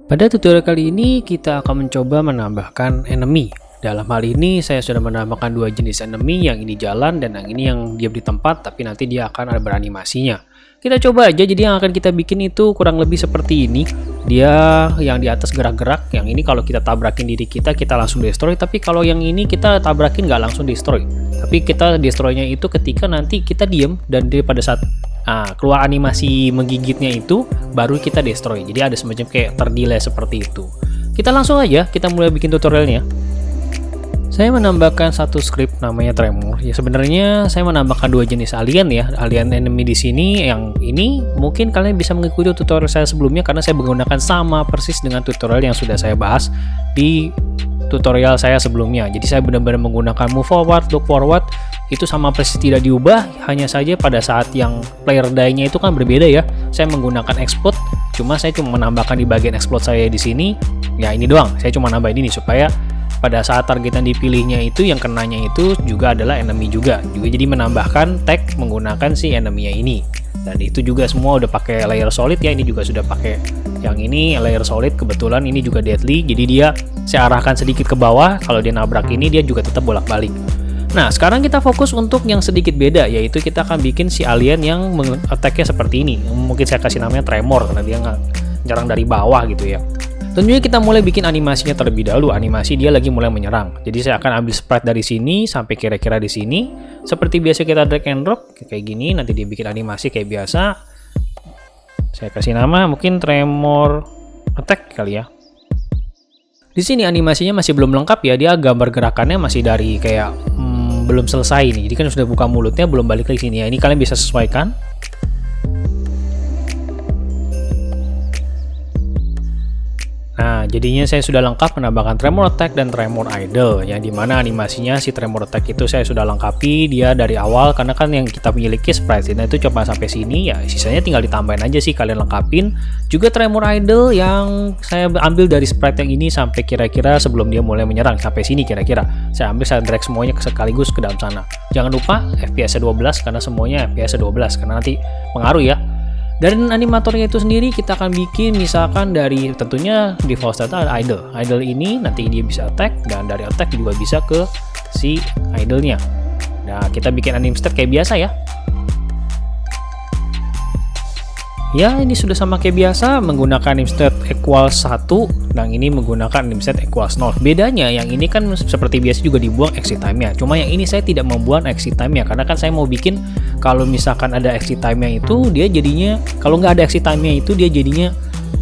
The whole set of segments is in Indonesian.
Pada tutorial kali ini kita akan mencoba menambahkan enemy. Dalam hal ini saya sudah menambahkan dua jenis enemy, yang ini jalan dan yang ini yang diam di tempat tapi nanti dia akan ada beranimasinya. Kita coba aja, jadi yang akan kita bikin itu kurang lebih seperti ini. Dia yang di atas gerak-gerak, yang ini kalau kita tabrakin diri kita langsung destroy, tapi kalau yang ini kita tabrakin nggak langsung destroy. Tapi kita destroynya itu ketika nanti kita diem dan dia pada saat keluar animasi menggigitnya itu baru kita destroy. Jadi ada semacam kayak terdelay seperti itu. Kita langsung aja kita mulai bikin tutorialnya. Saya menambahkan satu script namanya Tremor. Ya sebenarnya saya menambahkan dua jenis alien ya, alien enemy di sini. Yang ini mungkin kalian bisa mengikuti tutorial saya sebelumnya karena saya menggunakan sama persis dengan tutorial yang sudah saya bahas di tutorial saya sebelumnya. Jadi saya benar-benar menggunakan move forward, look forward, itu sama persis tidak diubah, hanya saja pada saat yang player die-nya itu kan berbeda ya. Saya menggunakan explode, saya cuma menambahkan di bagian explode saya di sini. Ya ini doang, saya cuma nambahin ini supaya pada saat target yang dipilihnya itu yang kenanya itu juga adalah enemy juga jadi menambahkan tag menggunakan si enemy-nya ini. Dan itu juga semua udah pakai layer solid ya, ini juga sudah pakai yang ini layer solid, kebetulan ini juga deadly, jadi dia saya arahkan sedikit ke bawah, kalau dia nabrak ini dia juga tetap bolak-balik. Nah sekarang kita fokus untuk yang sedikit beda, yaitu kita akan bikin si alien yang attack-nya seperti ini. Mungkin saya kasih namanya Tremor karena dia nyerang dari bawah gitu ya. Tentunya kita mulai bikin animasinya terlebih dahulu. Animasi dia lagi mulai menyerang. Jadi saya akan ambil sprite dari sini sampai kira-kira di sini. Seperti biasa kita drag and drop kayak gini. Nanti dia bikin animasi kayak biasa. Saya kasih nama mungkin Tremor Attack kali ya. Di sini animasinya masih belum lengkap ya. Dia gambar gerakannya masih dari kayak belum selesai nih. Jadi kan sudah buka mulutnya, belum balik lagi sini ya. Ini kalian bisa sesuaikan. Nah, jadinya saya sudah lengkap menambahkan Tremor Attack dan Tremor Idle, yang dimana animasinya si Tremor Attack itu saya sudah lengkapi dia dari awal, karena kan yang kita miliki sprite-nya itu cuma sampai sini ya, sisanya tinggal ditambahin aja sih, kalian lengkapin. Juga Tremor Idle yang saya ambil dari sprite yang ini sampai kira-kira sebelum dia mulai menyerang, sampai sini kira-kira. Saya ambil, saya drag semuanya sekaligus ke dalam sana. Jangan lupa FPS-nya 12 karena semuanya FPS-nya 12 karena nanti pengaruh ya. Dan animatornya itu sendiri kita akan bikin misalkan dari tentunya default state idle. Idle ini nanti dia bisa attack dan dari attack juga bisa ke si idle-nya. Nah, kita bikin anim state kayak biasa ya. Ya, ini sudah sama kayak biasa menggunakan anim state equals 1 dan ini menggunakan anim state equals 0. Bedanya yang ini kan seperti biasa juga dibuang exit time-nya. Cuma yang ini saya tidak membuang exit time-nya karena kan saya mau bikin kalau misalkan ada exit time-nya itu dia jadinya, kalau nggak ada exit time-nya itu dia jadinya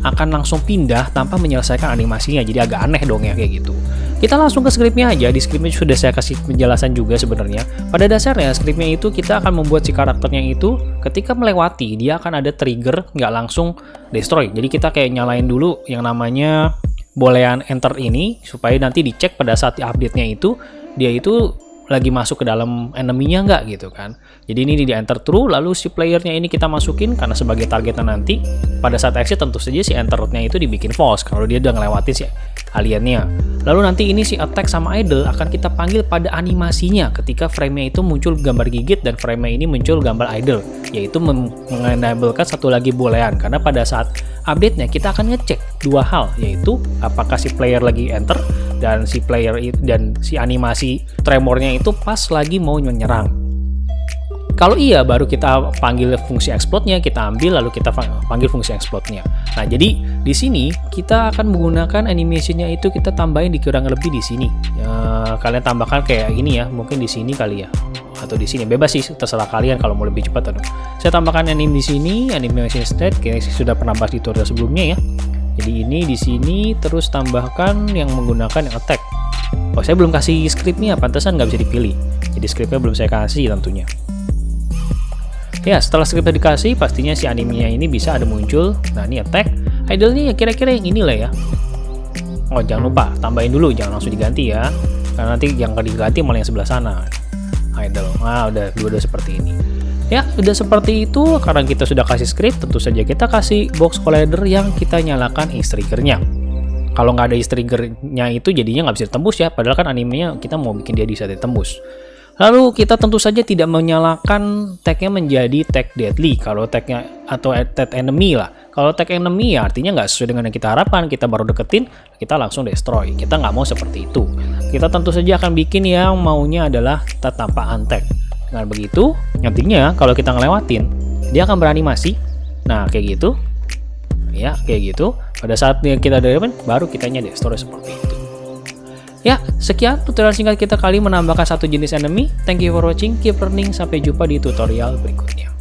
akan langsung pindah tanpa menyelesaikan animasinya. Jadi agak aneh dong ya kayak gitu. Kita langsung ke scriptnya aja. Di scriptnya sudah saya kasih penjelasan juga sebenarnya. Pada dasarnya scriptnya itu kita akan membuat si karakternya itu ketika melewati dia akan ada trigger, nggak langsung destroy. Jadi kita kayak nyalain dulu yang namanya boolean enter ini supaya nanti dicek pada saat update-nya itu dia itu lagi masuk ke dalam enemy-nya nggak gitu kan. Jadi ini di enter true, lalu si playernya ini kita masukin karena sebagai targetnya nanti pada saat exit tentu saja si enter-nya itu dibikin false kalau dia udah ngelewatin si aliennya. Lalu nanti ini si attack sama idle akan kita panggil pada animasinya ketika frame-nya itu muncul gambar gigit dan frame-nya ini muncul gambar idle, yaitu mengenablekan satu lagi boolean karena pada saat update-nya kita akan ngecek dua hal, yaitu apakah si player lagi enter dan si player dan si animasi tremornya itu pas lagi mau menyerang. Kalau iya baru kita panggil fungsi explode-nya, kita ambil lalu kita panggil fungsi explode-nya. Nah, jadi di sini kita akan menggunakan animation-nya itu kita tambahin di kurang lebih di sini. Ya, kalian tambahkan kayak ini ya, mungkin di sini kali ya. Atau di sini bebas sih, terserah kalian kalau mau lebih cepat. Saya tambahkan anime di sini, animation state kayak sudah pernah bahas di tutorial sebelumnya ya. Jadi ini di sini terus tambahkan yang menggunakan yang attack. Oh, saya belum kasih scriptnya, pantesan nggak bisa dipilih. Jadi scriptnya belum saya kasih tentunya. Ya, setelah scriptnya dikasih, pastinya si animenya ini bisa ada muncul. Nah, ini attack. Idle-nya ya kira-kira yang inilah ya. Oh, jangan lupa tambahin dulu, jangan langsung diganti ya. Karena nanti yang diganti malah yang sebelah sana. Idle. Nah, udah seperti ini. Ya, udah seperti itu. Karena kita sudah kasih script, tentu saja kita kasih box collider yang kita nyalakan trigger-nya. Kalau nggak ada trigger-nya itu jadinya nggak bisa ditembus ya. Padahal kan animenya kita mau bikin dia bisa ditembus. Lalu kita tentu saja tidak menyalakan tagnya menjadi tag deadly kalau tagnya atau tag enemy lah. Kalau tag enemy ya artinya nggak sesuai dengan yang kita harapkan, kita baru deketin, kita langsung destroy. Kita nggak mau seperti itu. Kita tentu saja akan bikin yang maunya adalah tag tanpa untag. Dengan begitu, nantinya kalau kita ngelewatin, dia akan beranimasi. Nah, kayak gitu. Ya, kayak gitu. Pada saat kita depan, baru kitanya destroy seperti itu. Ya, sekian tutorial singkat kita kali menambahkan satu jenis enemy. Thank you for watching, keep learning, sampai jumpa di tutorial berikutnya.